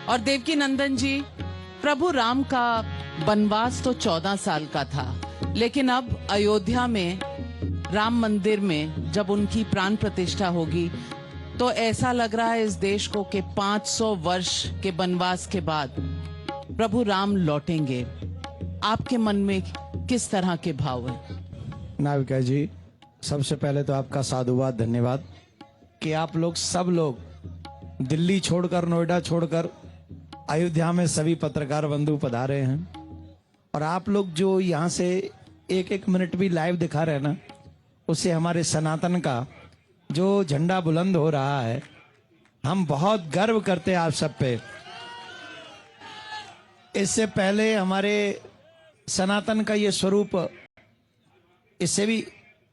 और देवकी नंदन जी, प्रभु राम का वनवास तो 14 साल का था, लेकिन अब अयोध्या में राम मंदिर में जब उनकी प्राण प्रतिष्ठा होगी तो ऐसा लग रहा है इस देश को कि 500 वर्ष के वनवास के बाद प्रभु राम लौटेंगे। आपके मन में किस तरह के भाव हैं? नाविका जी, सबसे पहले तो आपका साधुवाद, धन्यवाद कि आप लोग सब लोग दिल्ली छोड़कर, नोएडा छोड़कर अयोध्या में सभी पत्रकार बंधु पधारे हैं। और आप लोग जो यहाँ से एक एक मिनट भी लाइव दिखा रहे हैं ना, उससे हमारे सनातन का जो झंडा बुलंद हो रहा है। हम बहुत गर्व करते हैं आप सब पे। इससे पहले हमारे सनातन का ये स्वरूप इससे भी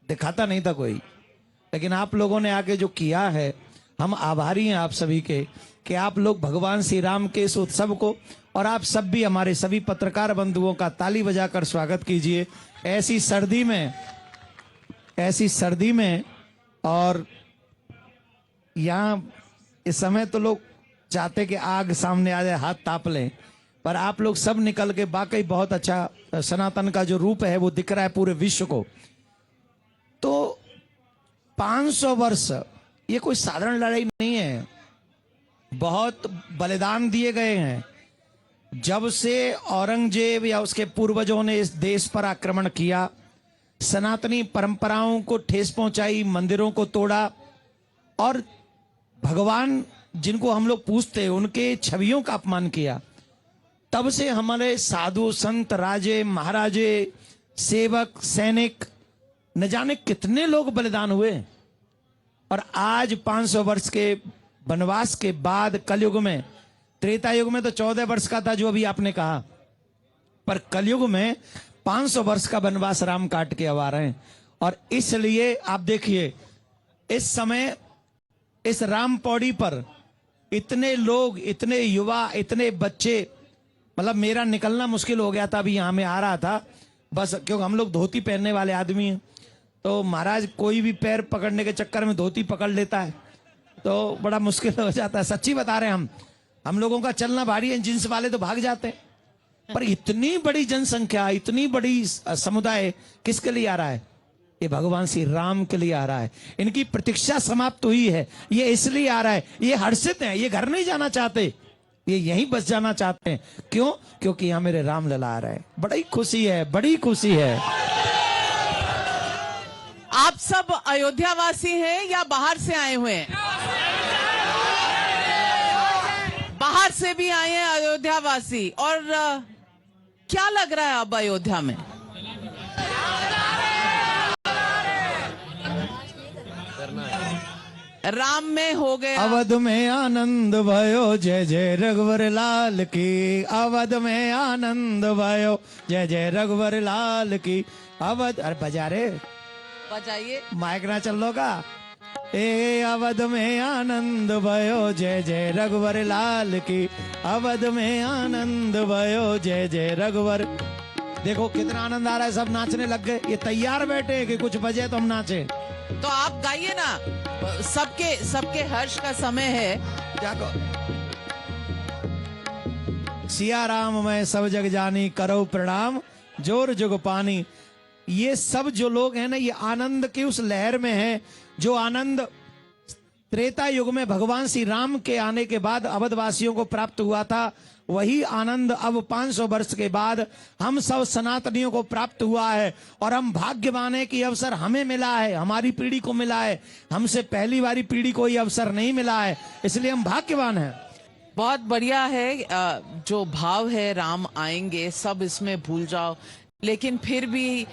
दिखाता नहीं था कोई, लेकिन आप लोगों ने आके जो किया है, हम आभारी हैं आप सभी के कि आप लोग भगवान श्री राम के इस उत्सव को, और आप सब भी हमारे सभी पत्रकार बंधुओं का ताली बजाकर स्वागत कीजिए ऐसी सर्दी में। और यहाँ इस समय तो लोग चाहते कि आग सामने आ जाए, हाथ ताप लें, पर आप लोग सब निकल के वाकई बहुत अच्छा सनातन का जो रूप है वो दिख रहा है पूरे विश्व को। तो 500 वर्ष ये कोई साधारण लड़ाई नहीं है, बहुत बलिदान दिए गए हैं। जब से औरंगजेब या उसके पूर्वजों ने इस देश पर आक्रमण किया, सनातनी परंपराओं को ठेस पहुंचाई, मंदिरों को तोड़ा, और भगवान जिनको हम लोग पूजते हैं उनके छवियों का अपमान किया, तब से हमारे साधु संत, राजे महाराजे, सेवक, सैनिक, न जाने कितने लोग बलिदान हुए। और आज 500 वर्ष के वनवास के बाद कलयुग में, त्रेता युग में तो 14 वर्ष का था जो अभी आपने कहा, पर कलयुग में 500 वर्ष का वनवास राम काट के अब आ रहे हैं। और इसलिए आप देखिए इस समय इस राम पौड़ी पर इतने लोग, इतने युवा, इतने बच्चे, मतलब मेरा निकलना मुश्किल हो गया था अभी यहाँ में आ रहा था, बस क्योंकि हम लोग धोती पहनने वाले आदमी हैं, तो महाराज कोई भी पैर पकड़ने के चक्कर में धोती पकड़ लेता है तो बड़ा मुश्किल हो जाता है। सच्ची बता रहे हैं, हम लोगों का चलना भारी है, जींस वाले तो भाग जाते हैं, पर इतनी बड़ी जनसंख्या, इतनी बड़ी समुदाय किसके लिए आ रहा है? ये भगवान श्री राम के लिए आ रहा है। इनकी प्रतीक्षा समाप्त हुई है, ये इसलिए आ रहा है। ये हर्षित हैं, ये घर नहीं जाना चाहते, ये यहीं बस जाना चाहते हैं। क्यों? क्योंकि यहाँ मेरे राम लला आ रहा है। बड़ी खुशी है, बड़ी खुशी है। आप सब अयोध्या वासी हैं या बाहर से आए हुए हैं? बाहर से भी आए हैं अयोध्या वासी। और क्या लग रहा है अब अयोध्या में? राम में हो गया। अवध में आनंद भयो, जय जय रघुवर लाल की। अवध में आनंद भयो, जय जय रघुवर लाल की। अवध, अरे बजा रे, बजाइए, माइक ना चल लो का। ए अवध में आनंद भयो, जय जय रघुवर लाल की। अवध में आनंद भयो, जय जय रघुवर। देखो कितना आनंद आ रहा है, सब नाचने लग गए। ये तैयार बैठे कि कुछ बजे तो हम नाचे। तो आप गाइए ना, सबके हर्ष का समय है। क्या को सिया राम मैं सब जग जानी, करो प्रणाम जोर जुग पानी। ये सब जो लोग हैं ना, ये आनंद की उस लहर में है जो आनंद त्रेता युग में भगवान श्री राम के आने के बाद अवधवासियों को प्राप्त हुआ था। वही आनंद अब 500 वर्ष के बाद हम सब सनातनियों को प्राप्त हुआ है। और हम भाग्यवान है कि अवसर हमें मिला है, हमारी पीढ़ी को मिला है। हमसे पहली वाली पीढ़ी को ये अवसर नहीं मिला है, इसलिए हम भाग्यवान हैं। बहुत बढ़िया है। जो भाव है राम आएंगे, सब इसमें भूल जाओ, लेकिन फिर भी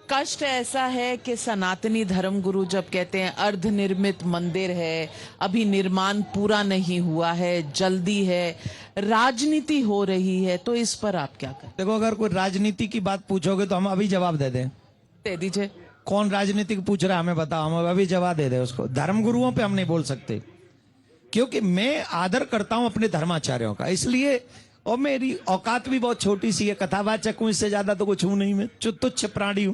कष्ट ऐसा है कि सनातनी धर्मगुरु जब कहते हैं अर्ध निर्मित मंदिर है, अभी निर्माण पूरा नहीं हुआ है, जल्दी है, राजनीति हो रही है, तो इस पर आप क्या करें? देखो, अगर कोई राजनीति की बात पूछोगे तो हम अभी जवाब दे दें। दे दीजिए। कौन राजनीतिक पूछ रहा है हमें बताओ, हम अभी जवाब दे दें उसको। धर्मगुरुओं पे हम नहीं बोल सकते, क्योंकि मैं आदर करता हूं अपने धर्माचार्यों का, इसलिए। और मेरी औकात भी बहुत छोटी सी है, कथावाचक हूं, इससे ज्यादा तो कुछ हूं नहीं, मैं तुच्छ प्राणी हूं।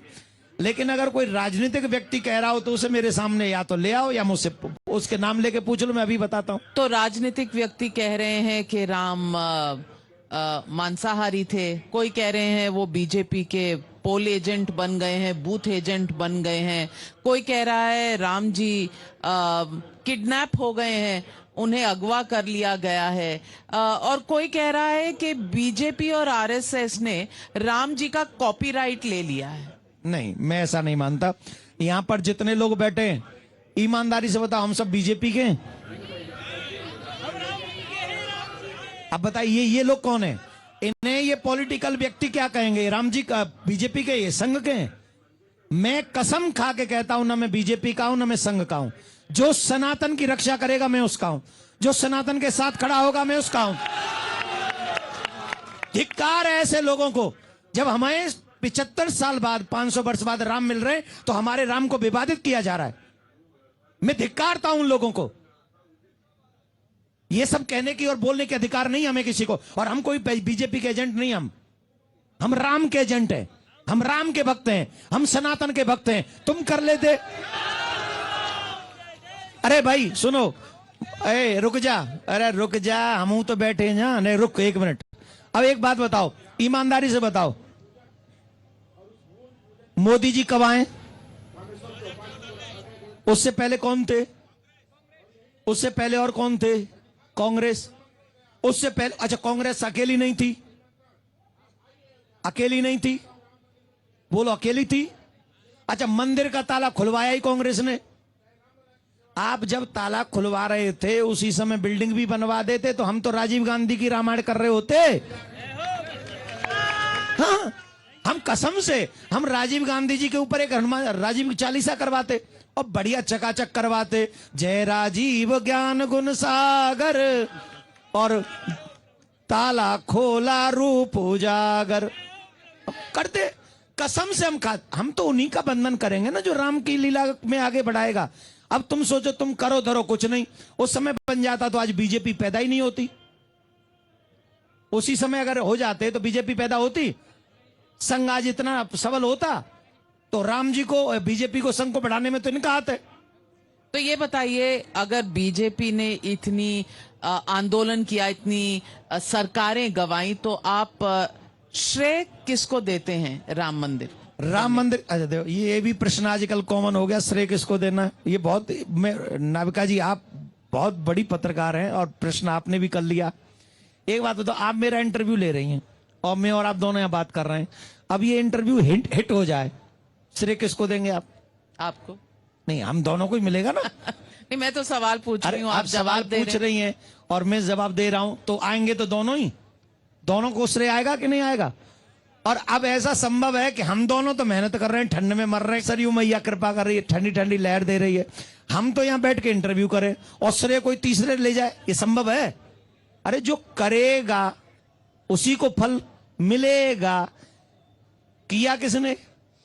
लेकिन अगर कोई राजनीतिक व्यक्ति कह रहा हो तो उसे मेरे सामने या तो ले आओ या मुझसे उसके नाम लेके पूछ लो, मैं अभी बताता हूं। तो राजनीतिक व्यक्ति कह रहे हैं कि राम मांसाहारी थे, कोई कह रहे हैं वो बीजेपी के पोल एजेंट बन गए हैं, बूथ एजेंट बन गए हैं, कोई कह रहा है राम जी किडनैप हो गए हैं, उन्हें अगवा कर लिया गया है, और कोई कह रहा है कि बीजेपी और आरएसएस ने राम जी का कॉपीराइट ले लिया है। नहीं, मैं ऐसा नहीं मानता। यहां पर जितने लोग बैठे हैं, ईमानदारी से बताओ, हम सब बीजेपी के हैं? अब बताइए ये लोग कौन है? इन्हें ये पॉलिटिकल व्यक्ति क्या कहेंगे? राम जी का बीजेपी के, ये संघ के हैं? मैं कसम खा के कहता हूं, ना मैं बीजेपी का हूं ना मैं संघ का हूं। जो सनातन की रक्षा करेगा मैं उसका हूं, जो सनातन के साथ खड़ा होगा मैं उसका हूं। धिक्कार है ऐसे लोगों को। जब हमें 75 साल बाद, 500 वर्ष बाद राम मिल रहे हैं तो हमारे राम को विवादित किया जा रहा है। मैं धिक्कारता हूं उन लोगों को। ये सब कहने की और बोलने के अधिकार नहीं हमें किसी को। और हम कोई बीजेपी के एजेंट नहीं, हम राम के एजेंट हैं, हम राम के भक्त हैं, हम सनातन के भक्त हैं। तुम कर लेते। अरे भाई सुनो, रुक जा, अरे रुक जा, हम तो बैठे हैं ना। नहीं रुक, एक मिनट। अब एक बात बताओ, ईमानदारी से बताओ, मोदी जी कब आए? उससे पहले कौन थे? उससे पहले और कौन थे? कांग्रेस। उससे पहले, अच्छा कांग्रेस अकेली नहीं थी? अकेली नहीं थी? बोलो अकेली थी? अच्छा, मंदिर का ताला खुलवाया ही कांग्रेस ने। आप जब ताला खुलवा रहे थे उसी समय बिल्डिंग भी बनवा देते, तो हम तो राजीव गांधी की रामायण कर रहे होते। हाँ, हम कसम से हम राजीव गांधी जी के ऊपर एक हनुमान राजीव चालीसा करवाते और बढ़िया चकाचक करवाते। जय राजीव ज्ञान गुण सागर और ताला खोला रूप उजागर करते। कसम से हम तो उन्हीं का बंधन करेंगे ना जो राम की लीला में आगे बढ़ाएगा। अब तुम सोचो, तुम करो धरो कुछ नहीं, उस समय बन जाता तो आज बीजेपी पैदा ही नहीं होती। उसी समय अगर हो जाते तो बीजेपी पैदा होती, संघ आज इतना सबल होता। तो राम जी को, बीजेपी को, संघ को बढ़ाने में तो इनका हाथ है। तो ये बताइए, अगर बीजेपी ने इतनी आंदोलन किया, इतनी सरकारें गंवाई, तो आप श्रेय किसको देते हैं राम मंदिर? राम मंदिर, अच्छा देखो, ये भी प्रश्न आजकल कॉमन हो गया, श्रेय किसको देना है। ये बहुत, नाविका जी आप बहुत बड़ी पत्रकार हैं और प्रश्न आपने भी कर लिया। एक बात बताओ, आप मेरा इंटरव्यू ले रही हैं और मैं और आप दोनों यहाँ बात कर रहे हैं। अब ये इंटरव्यू हिट हो जाए, श्रेय किसको देंगे आप? आपको नहीं, हम दोनों को ही मिलेगा ना। नहीं, मैं तो सवाल पूछ रही हूँ, आप सवाल पूछ रही हैं और मैं जवाब दे रहा हूं, तो आएंगे तो दोनों ही, दोनों को श्रेय आएगा कि नहीं आएगा? और अब ऐसा संभव है कि हम दोनों तो मेहनत कर रहे हैं, ठंड में मर रहे हैं, सरयू मैया कृपा कर रही है, ठंडी ठंडी लहर दे रही है, हम तो यहां बैठ के इंटरव्यू करें और श्रेय कोई तीसरे ले जाए? ये संभव है? अरे जो करेगा उसी को फल मिलेगा। किया किसने?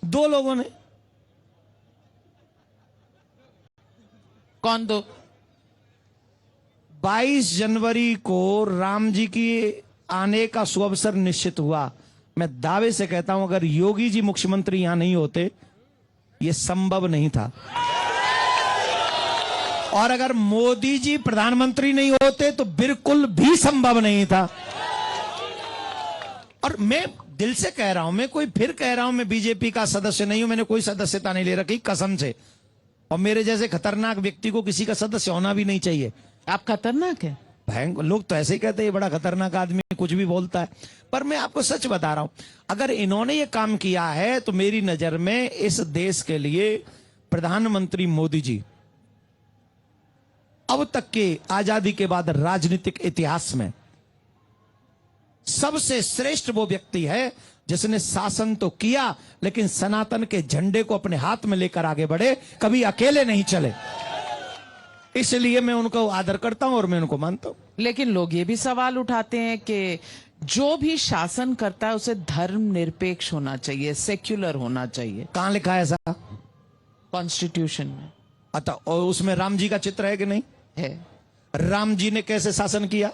दो लोगों ने। कौन दो? 22 जनवरी को राम जी की आने का सुअवसर निश्चित हुआ। मैं दावे से कहता हूं, अगर योगी जी मुख्यमंत्री यहां नहीं होते यह संभव नहीं था, और अगर मोदी जी प्रधानमंत्री नहीं होते तो बिल्कुल भी संभव नहीं था। और मैं दिल से कह रहा हूं, मैं कोई फिर कह रहा हूं, मैं बीजेपी का सदस्य नहीं हूं, मैंने कोई सदस्यता नहीं ले रखी कसम से। और मेरे जैसे खतरनाक व्यक्ति को किसी का सदस्य होना भी नहीं चाहिए। आप खतरनाक है? लोग तो ऐसे ही कहते हैं बड़ा खतरनाक आदमी, कुछ भी बोलता है, पर मैं आपको सच बता रहा हूं, अगर इन्होंने ये काम किया है तो मेरी नजर में इस देश के लिए प्रधानमंत्री मोदी जी अब तक के आजादी के बाद राजनीतिक इतिहास में सबसे श्रेष्ठ वो व्यक्ति है जिसने शासन तो किया लेकिन सनातन के झंडे को अपने हाथ में लेकर आगे बढ़े, कभी अकेले नहीं चले। इसलिए मैं उनको आदर करता हूं और मैं उनको मानता हूं। लेकिन लोग ये भी सवाल उठाते हैं कि जो भी शासन करता है उसे धर्म निरपेक्ष होना चाहिए, सेक्युलर होना चाहिए। कहां लिखा है ऐसा? कॉन्स्टिट्यूशन में। अच्छा, और उसमें राम जी का चित्र है कि नहीं है? राम जी ने कैसे शासन किया?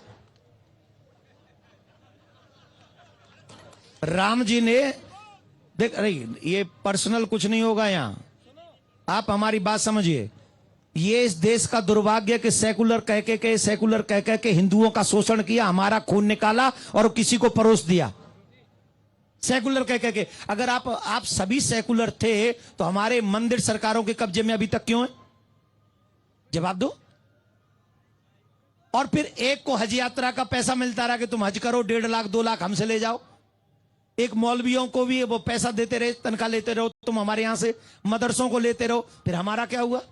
राम जी ने देख अरे ये पर्सनल कुछ नहीं होगा यहाँ, आप हमारी बात समझिए। ये इस देश का दुर्भाग्य कि सेकुलर कह के हिंदुओं का शोषण किया, हमारा खून निकाला और किसी को परोस दिया। सेकुलर कह के अगर आप सभी सेकुलर थे तो हमारे मंदिर सरकारों के कब्जे में अभी तक क्यों है? जवाब दो। और फिर एक को हज यात्रा का पैसा मिलता रहा कि तुम हज करो, 1.5 लाख 2 लाख हमसे ले जाओ। एक मौलवियों को भी वो पैसा देते रहे, तनख्वाह लेते रहो, तुम हमारे यहां से मदरसों को लेते रहो। फिर हमारा क्या हुआ?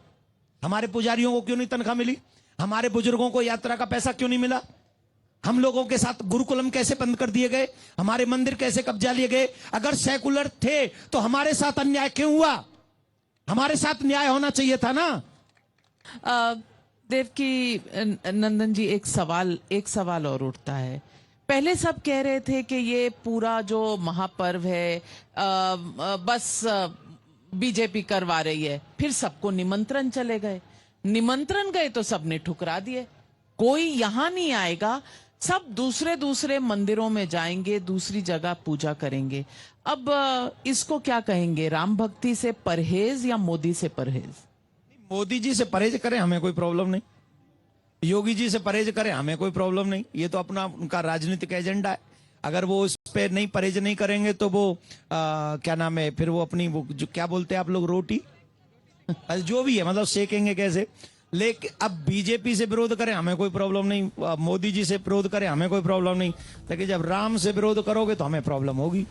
हमारे पुजारियों को क्यों नहीं तनख्वाह मिली? हमारे बुजुर्गों को यात्रा का पैसा क्यों नहीं मिला? हम लोगों के साथ गुरुकुलम कैसे बंद कर दिए गए? हमारे मंदिर कैसे कब्जा लिए गए? अगर सेकुलर थे तो हमारे साथ अन्याय क्यों हुआ? हमारे साथ न्याय होना चाहिए था ना। देवकी नंदन जी, एक सवाल और उठता है। पहले सब कह रहे थे कि ये पूरा जो महापर्व है बस बीजेपी करवा रही है। फिर सबको निमंत्रण चले गए, निमंत्रण गए तो सबने ठुकरा दिए। कोई यहां नहीं आएगा, सब दूसरे मंदिरों में जाएंगे, दूसरी जगह पूजा करेंगे। अब इसको क्या कहेंगे? राम भक्ति से परहेज या मोदी से परहेज? मोदी जी से परहेज करें, हमें कोई प्रॉब्लम नहीं। योगी जी से परहेज करें, हमें कोई प्रॉब्लम नहीं। ये तो अपना उनका राजनीतिक एजेंडा है। अगर वो इस पे नहीं परहेज नहीं करेंगे तो वो क्या नाम है, फिर वो अपनी वो जो क्या बोलते हैं आप लोग, रोटी जो भी है, मतलब सेकेंगे कैसे। लेकिन अब बीजेपी से विरोध करें, हमें कोई प्रॉब्लम नहीं। मोदी जी से विरोध करें, हमें कोई प्रॉब्लम नहीं। लेकिन जब राम से विरोध करोगे तो हमें प्रॉब्लम होगी।